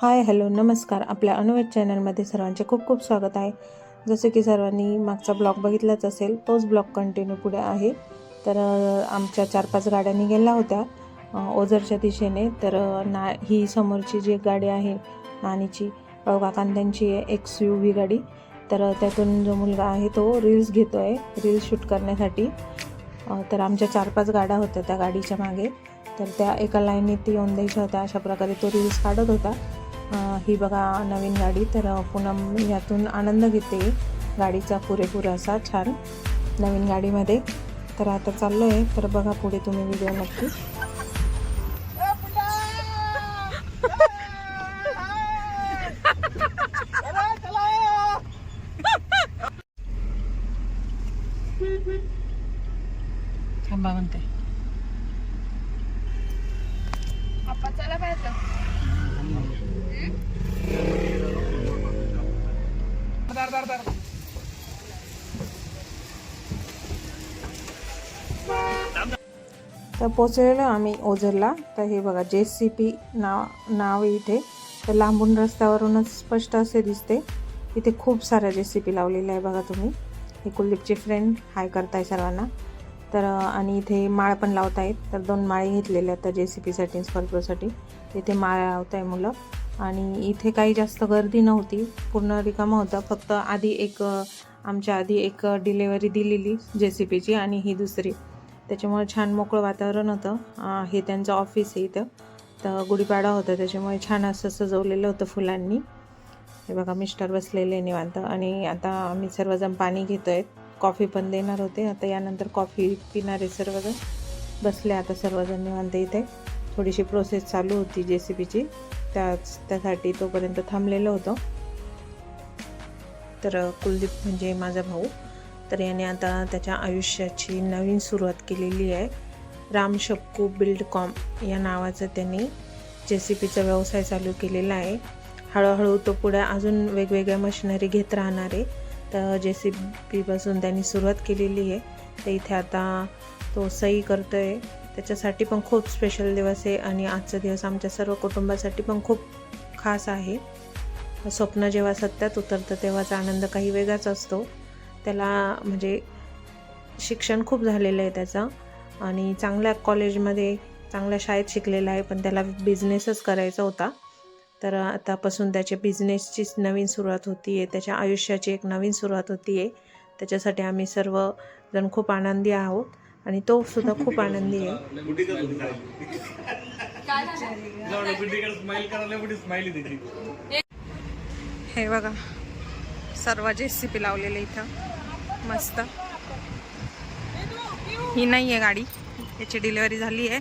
Hi hello नमस्कार. आपल्या अनुवेद चॅनलमध्ये सर्वांचे खूप खूप स्वागत आहे. जसे की सर्वांनी मागचा ब्लॉग बघितलाच असेल, तोच ब्लॉग कंटिन्यू पुढे आहे. तर आमच्या 4-5 गाड्या निघाल्या होत्या ओझरच्या दिशेने. तर ही समोरची जी गाडी आहे नानीची काकांची XUV गाडी. तर त्यातून जो मुलगा आहे तो रील्स घेतो आहे, रील्स शूट करण्यासाठी. तर आमच्या 4-5 गाड्या होत्या त्या गाडीच्या मागे. तर त्या एका लाईनीत ती येऊन द्यायच्या होत्या. अशा प्रकारे तो रील्स काढत होता. ही बघा नवीन गाडी. तर पूनम यातून आनंद घेते गाडीचा पुरेपूर असा छान नवीन गाडीमध्ये. तर आता चाललो आहे. तर बघा पुढे तुम्ही व्हिडिओ नक्की. थांबा म्हणते चला पाहिजे तर पोचलेलो आम्ही ओझरला. तर हे बघा JCP नाव इथे. तर लांबून रस्त्यावरूनच स्पष्ट असे दिसते. इथे खूप साऱ्या JCP लावलेल्या आहे बघा तुम्ही. हे कुलदीपचे फ्रेंड हाय करताय सर्वांना. तर आणि इथे माळ पण लावतायत. तर 2 माळे घेतलेल्या आहेत त्या JCPसाठी स्कॉर्पिओसाठी. इथे माळ लावत आहे मुलं. आणि इथे काही जास्त गर्दी नव्हती, पूर्ण रिकामं होतं. फक्त आमच्या आधी एक डिलेवरी दिलेली JCPची आणि ही दुसरी. त्याच्यामुळे छान मोकळं वातावरण होतं. हे त्यांचं ऑफिस आहे इथं. तर गुढीपाडा होता त्याच्यामुळे छान असं सजवलेलं होतं फुलांनी. हे बघा मिस्टर बसलेले निवांत. आणि आता आम्ही सर्वजण पाणी घेतो आहेत. कॉफी पण देणार होते. आता यानंतर कॉफी पिणारे सर्वजण बसले आता सर्वजण निवांत. इथे थोडीशी प्रोसेस चालू होती JCPची, त्यासाठी तोपर्यंत थांबलेलं होतं. तर कुलदीप म्हणजे माझा भाऊ, तर याने आता त्याच्या आयुष्याची नवीन सुरुवात केलेली आहे. राम शक्कू बिल्डकॉम या नावाचं त्यांनी JCPचा व्यवसाय चालू केलेला आहे. हळूहळू तो पुढे अजून वेगवेगळ्या मशिनरी घेत राहणार आहे. तर JCPपासून त्यांनी सुरुवात केलेली आहे. तर इथे आता तो सही करतो आहे. त्याच्यासाठी पण खूप स्पेशल दिवस आहे आणि आजचा दिवस आमच्या सर्व कुटुंबासाठी पण खूप खास आहे. स्वप्न जेव्हा सत्यात उतरतं तेव्हाचा आनंद काही वेगळाच असतो. त्याला म्हणजे शिक्षण खूप झालेलं आहे त्याचं आणि चांगल्या कॉलेजमध्ये चांगल्या शाळेत शिकलेला आहे, पण त्याला बिझनेसच करायचा होता. तर आतापासून त्याच्या बिझनेसचीच नवीन सुरुवात होती आहे. त्याच्या आयुष्याची एक नवीन सुरुवात होती आहे. त्याच्यासाठी आम्ही सर्वजण खूप आनंदी आहोत आणि तो सुद्धा खूप आनंदी आहे. हे बघा सर्व JCP लावलेले इथं मस्त. ही नाही आहे गाडी, याची डिलिव्हरी झाली आहे.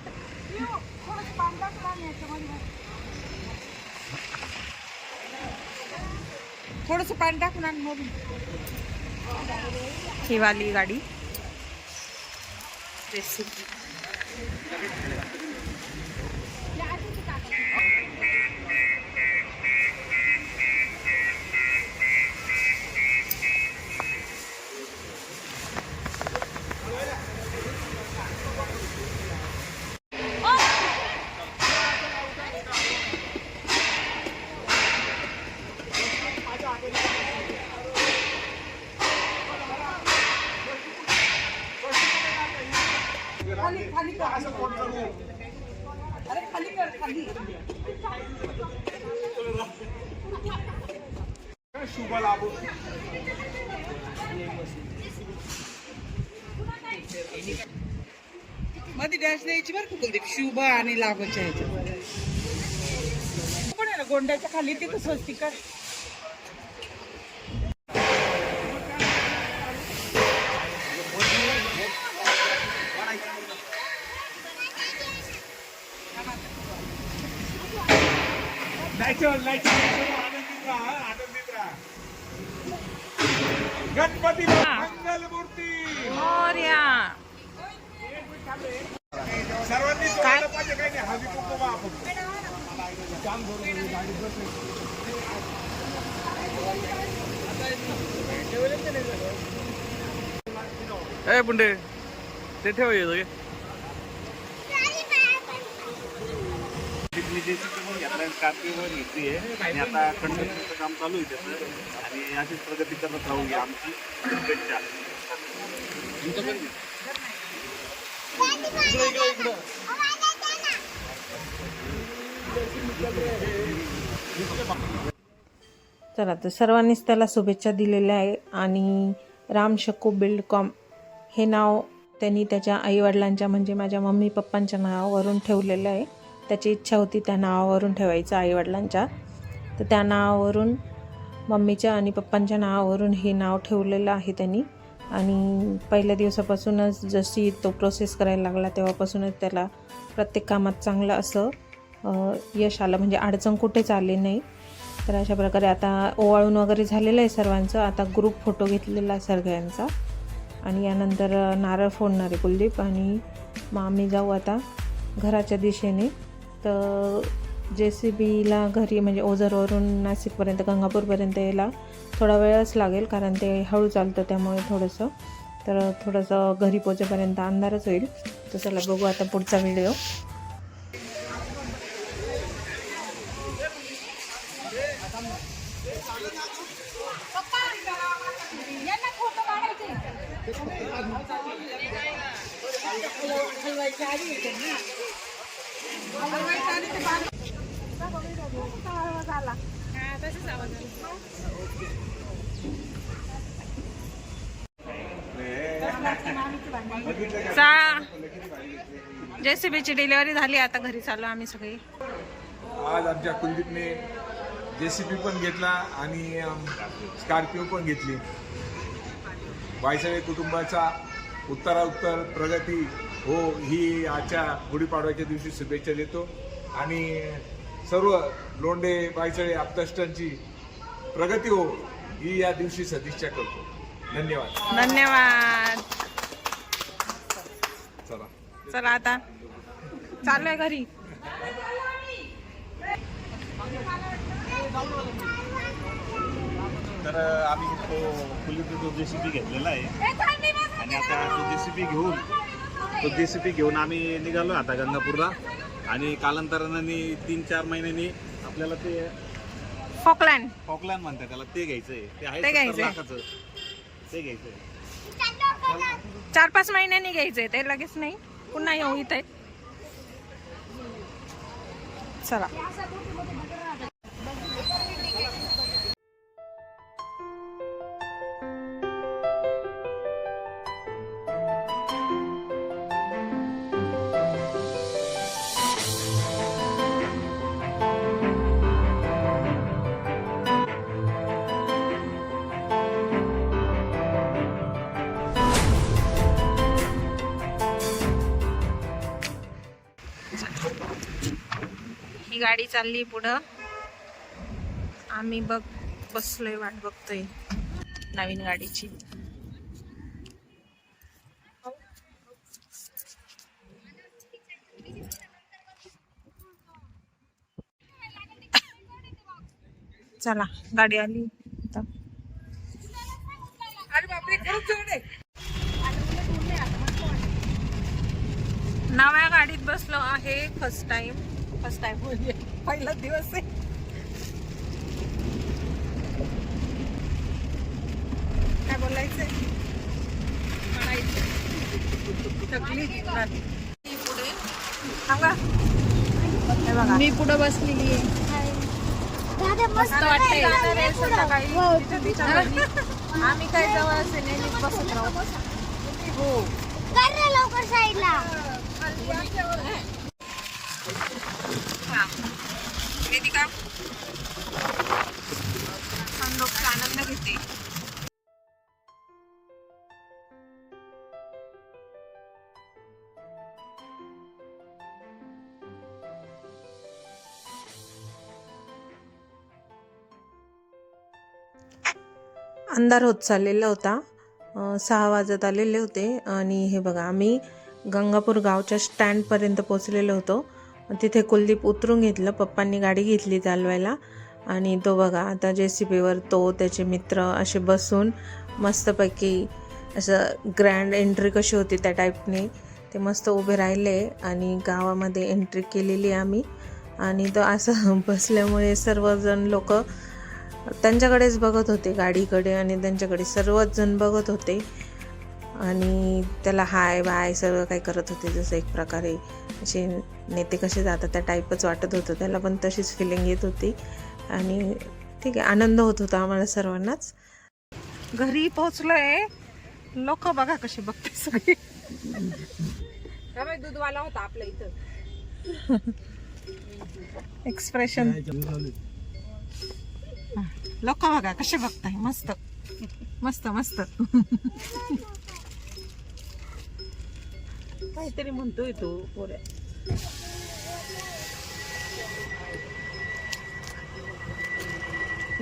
थोडंसं पाणी टाकून आण मग. ही वाली गाडी JCP. खाली कर. अरे खाली कर खाली. मध्ये डॅश द्यायची बरं का कुलदीप. शुभ आणि लाभच्या ह्याच्यात पण आहे ना गोंड्याच्या खाली तिथं स्वस्ती कर. गणपती मंगल मूर्ती मोरया. सर्वांनी जोडायला पाहिजे. काही नाही हवी कुंकुम आपण ए पुंडे ते ठेव येतो नारायण स्कॉर्पिओवर घेतली आहे आणि आता खंडपीचं काम चालू आहे त्याचं आणि अशीच प्रगती करत राहू ही आमची शुभेच्छा. चला तर सर्वांनीच त्याला शुभेच्छा दिलेल्या आहे. आणि राम शकू बिल्डकॉम हे नाव त्यांनी त्याच्या आईवडिलांच्या म्हणजे माझ्या मम्मी पप्पांच्या नावावरून ठेवलेलं आहे. त्याची इच्छा होती त्या नावावरून ठेवायचं आईवडिलांच्या, तर त्या नावावरून मम्मीच्या आणि पप्पांच्या नावावरून हे नाव ठेवलेलं आहे त्यांनी. आणि पहिल्या दिवसापासूनच जशी तो प्रोसेस करायला लागला तेव्हापासूनच त्याला प्रत्येक कामात चांगलं असं यश आलं, म्हणजे अडचण कुठेच आली नाही. तर अशा प्रकारे आता ओवाळून वगैरे झालेलं आहे सर्वांचं. आता ग्रुप फोटो घेतलेला आहे सगळ्यांचा आणि यानंतर नारळ फोडणार आहे कुलदीप. आणि मग आम्ही जाऊ आता घराच्या दिशेने. तर JCBला घरी म्हणजे ओझरवरून नाशिकपर्यंत गंगापूरपर्यंत यायला थोडा वेळच लागेल, कारण ते हळू चालतं त्यामुळे थोडंसं घरी पोचेपर्यंत अंधारच होईल. तर चला बघू आता पुढचा व्हिडिओ. JCBची डिलिव्हरी झाली, आता घरी चाललो आम्ही सगळे. आज आमच्या कुलदीपने JCB पण घेतला आणि स्कॉर्पिओ पण घेतली. वायसळे कुटुंबाचा उत्तरोत्तर प्रगती हो ही आजच्या गुढीपाडव्याच्या दिवशी शुभेच्छा देतो. आणि सर्व लोंढे वायसळे आप्तष्टांची प्रगती हो ही या दिवशी सदिच्छा करतो. धन्यवाद. धन्यवाद. चला चला आता चाललोय घरी. तर आम्ही तो कुलदीपचा JCB घेतलेला आहे आणि आता तो JCB घेऊन आम्ही निघालो आता गंगापूरला. आणि कालांतराने 3-4 महिन्यांनी आपल्याला ते फॉकलँड म्हणतात त्याला, ते घ्यायचंय. ते आहे ते घ्यायचंय. 70 लाखाचं. ते घ्यायचंय. 4-5 महिन्यांनी घ्यायचंय ते, लगेच नाही. पुन्हा येऊ इथे. चला. ही गाडी चालली पुढं, आम्ही बसलोय वाट बघतोय नवीन गाडीची. चला गाडी आली. अरे बापरे, खरंच जवळ आहे. नव्या गाडीत बसलो आहे. फर्स्ट टाइम म्हणजे पहिला दिवस आहे. काय बोलायचंय? पुढे सांगा. हे बघा मी पुढे बसलेली आहे. मस्त वाटतंय. आम्ही काय जवळ असेल नेहमीच बसत राहू. हो लवकर साईडला. वेदिका सनरूफचा आनंद घेते. अंधार होत चाललेला होता. 6 वाजत आलेले होते. आणि हे बघा आम्ही गंगापूर गावच्या स्टँडपर्यंत पोचलेलो होतो. तिथे कुलदीप उतरून घेतलं. पप्पांनी गाडी घेतली चालवायला. आणि तो बघा आता JCBवर तो त्याचे मित्र असे बसून मस्तपैकी असं ग्रँड एंट्री कशी होती त्या टाईपने ते मस्त उभे राहिले. आणि गावामध्ये एंट्री केलेली आम्ही. आणि तो असं बसल्यामुळे सर्वजण लोक त्यांच्याकडेच बघत होते, गाडीकडे, आणि त्यांच्याकडे सर्वच जण बघत होते आणि त्याला हाय बाय सगळं काही करत होते. जसं एक प्रकारे असे नेते कसे जातात त्या टाईपच वाटत होतं त्याला, पण तशीच फिलिंग येत होती. आणि ठीक आहे, आनंद होत होता आम्हाला सर्वांनाच. घरी पोहोचलोय, लोक बघा कसे बघते सगळे. दूधवाला होता आपल्या इथं. एक्सप्रेशन लोक बघा कसे बघताय. मस्त मस्त मस्त. काहीतरी म्हणतोय तो पोऱ्या.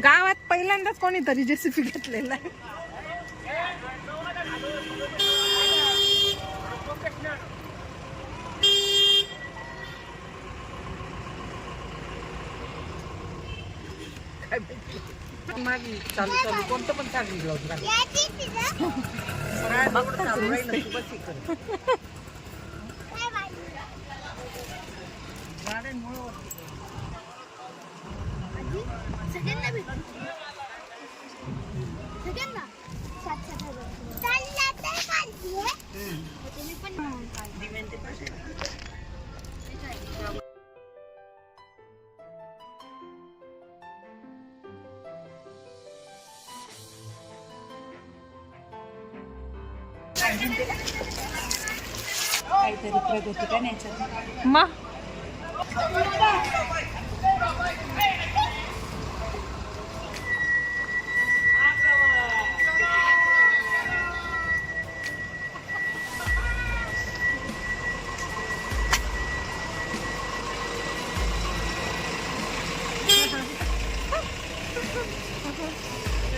गावात पहिल्यांदाच कोणीतरी जेसीबी घेतलेला आहे. माझी चालू चालू कोणतं पण चालू सगळ्यांना भेटू. सगळ्यांना 7,000 चालला तर पाहिजे. तुम्ही पण काहीतरी प्रगती करण्याच्या. मग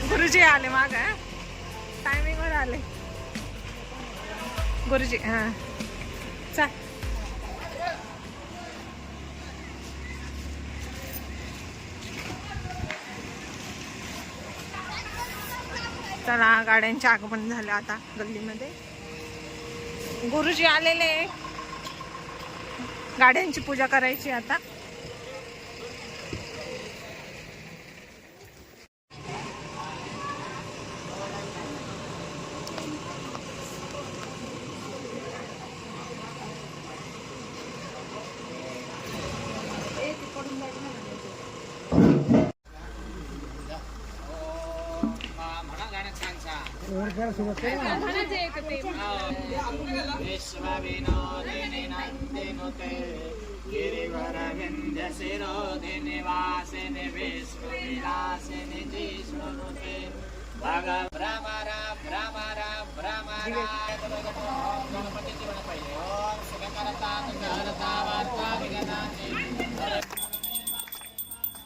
गुरुजी आले माग, टायमिंग वर आले गुरुजी. हा चल. चला, गाड्यांचे आगमन झालं आता गल्लीमध्ये. गुरुजी आलेले, गाड्यांची पूजा करायची आता.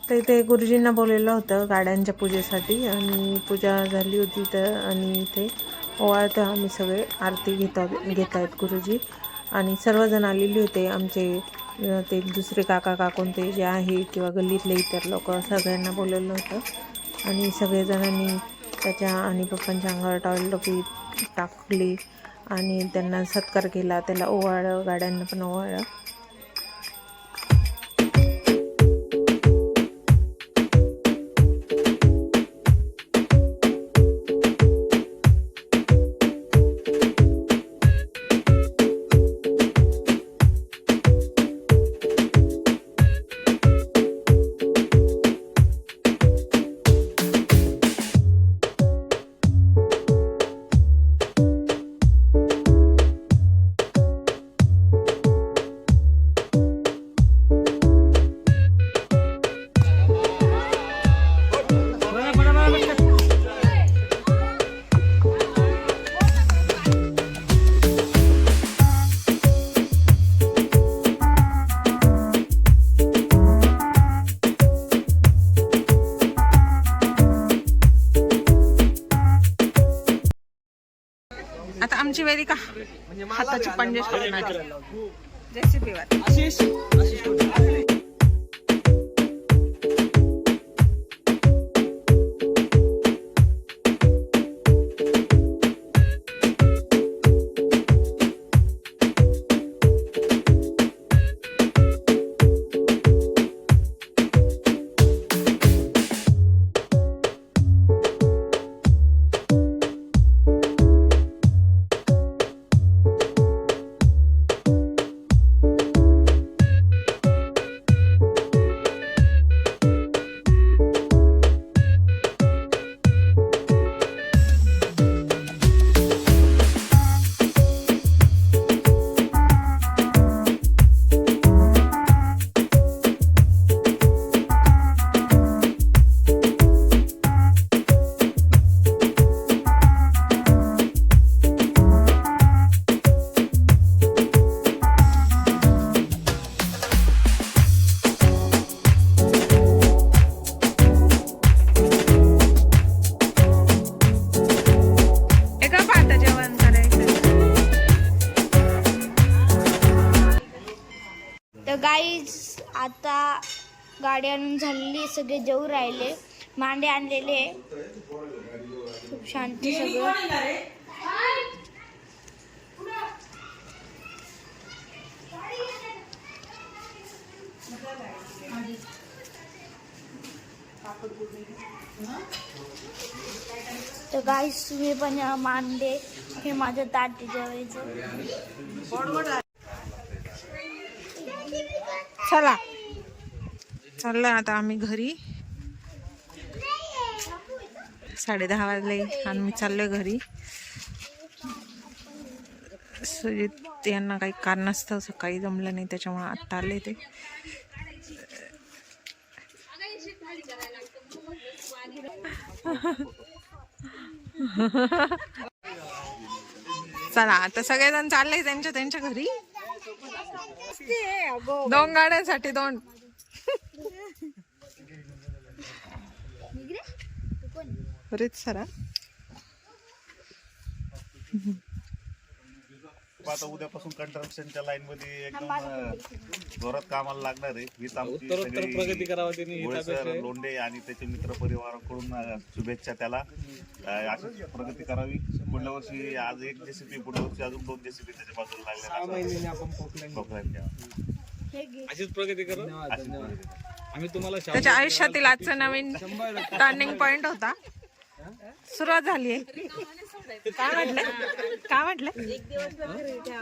तर इथे गुरुजींना बोललेलं होतं गाड्यांच्या पूजेसाठी, आणि पूजा झाली होती तर. आणि इथे ओवाळतं आम्ही सगळे, आरती घेत आहेत गुरुजी. आणि सर्वजण आलेले होते आमचे, ते दुसरे काका काकून ते जे आहे, किंवा गल्लीतले इतर लोक, सगळ्यांना बोलवलं होतं. आणि सगळेजणांनी त्याच्या आणि पप्पांच्या अंगावर टॉवेल टोपी टाकली आणि त्यांना सत्कार केला, त्याला ओवाळलं, गाड्यांना पण ओवाळलं. आता आमची वेदिका हाताची पंजे करणार जेसीबीवर. आता गाडी आणून झालेली, सगळे जेवू राहिले, मांडे आणलेले, खूप शांती सगळं. तर गाईस तुम्ही पण या मांडे, हे माझं ताट जेवायचं. चला चाललोय आता आम्ही घरी. 10:30 वाजले आणि मी चाललोय घरी. सुजित यांना काही कारणास्तव सकाळी जमलं नाही, त्याच्यामुळे आत्ता आले ते. चला आता सगळेजण चालले त्यांच्या त्यांच्या घरी. 2 गाड्यांसाठी 2. बरेच सरा. आता उद्यापासून कंस्ट्रक्शनच्या लाईन मध्ये एकदम जोरात कामाला लागणार आहे. हीच आमची प्रगती करावी गोळे सर लोंढे आणि त्याचे मित्र परिवाराकडून शुभेच्छा त्याला. अशीच प्रगती करावी. पुढल्या वर्षी आज 1 JCB, पुढल्या वर्षी अजून 2 JCB त्याच्या बाजूला लागले. अशीच प्रगती करू. आम्ही तुम्हाला त्याच्या आयुष्यातील आजचा नवीन टर्निंग पॉइंट होता. सुरुवात झाली आहे. काय म्हटलं काय म्हटलं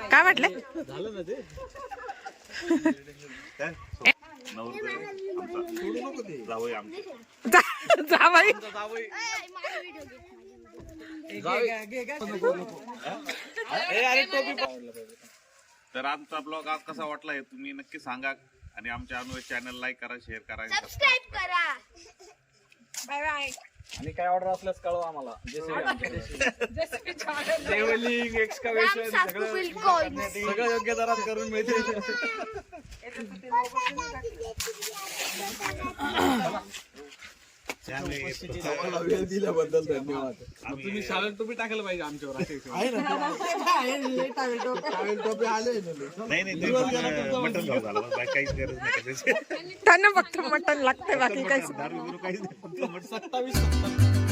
काय म्हटलं झालं ना ते. जावई आमचे जावई तर आमचा ब्लॉग आज कसा वाटलाय तुम्ही नक्की सांगा आणि आमच्या अनुभव चॅनल लाईक करा, शेअर करा, सबस्क्राईब करा. Bye bye. आणि काय ऑर्डर असल्यास कळवा आम्हाला. लेवलिंग, एक्सकॅव्हेशन सगळं योग्य दरात करून मिळते. वेळ दिल्याबद्दल धन्यवाद. तुम्ही शाळेत टोपी टाकायला पाहिजे आमच्यावर. नाही मटन भाव झाला, काहीच गरज नाही. त्यांना फक्त मटण लागतंय, बाकी काहीच. दारू बिरू काहीच नाही, फक्त मटण. 27